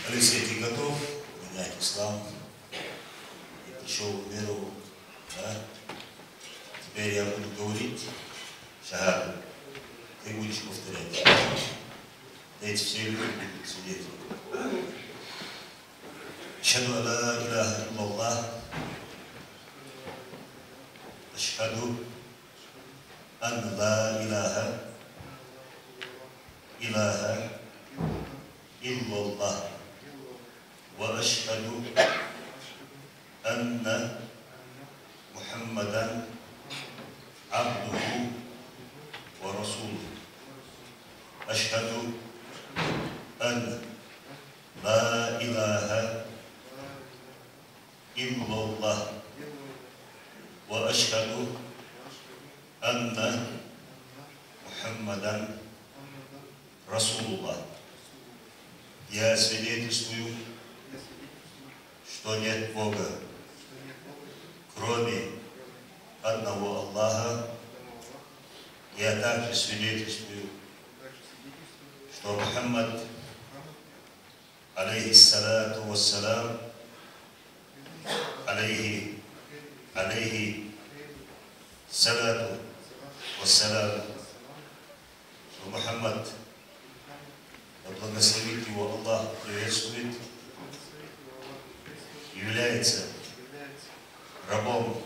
Алексей, ты готов принять ислам и пришел в веру? Да? Теперь я буду говорить шагаду, ты будешь повторять. Эти все люди будут свидетели. Ашхаду ла илляха илляллах. Ашхаду ан ла илляха illallah ve eşhedü enne Muhammeden abduhu ve rasuluhu. Eşhedü en la ilahe illallah ve eşhedü enne Muhammeden Rasulullah. Я свидетельствую, что нет Бога, кроме одного Аллаха. Я также свидетельствую, что Мухаммад, алейхиссалату вассалам, алейхи салату вассалам, что Мухаммад, благословит его Аллах, приветствует, является рабом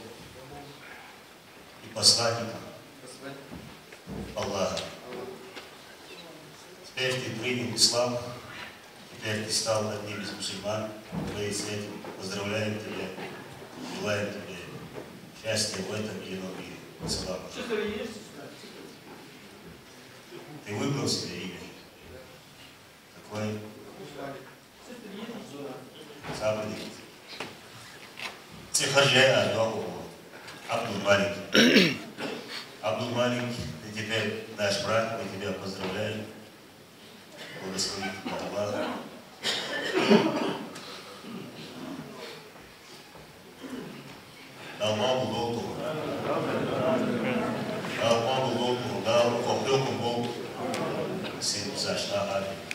и посланником Аллаха. Теперь ты принял ислам, теперь ты стал одним из мусульман. Мы с этим поздравляем тебя, желаем тебе счастья в этом и ином мире. Салам. Ты выбрал себе имя? Какой? Сабадик. Цихаржая Адуаху. Абдул-Малик. Абдул-Малик, ты теперь наш брат, мы тебя поздравляем. Благослови тебя Аллах. Аллаху Богу. Аллаху Богу. Аллаху Богу. Сын Сашна Хаби.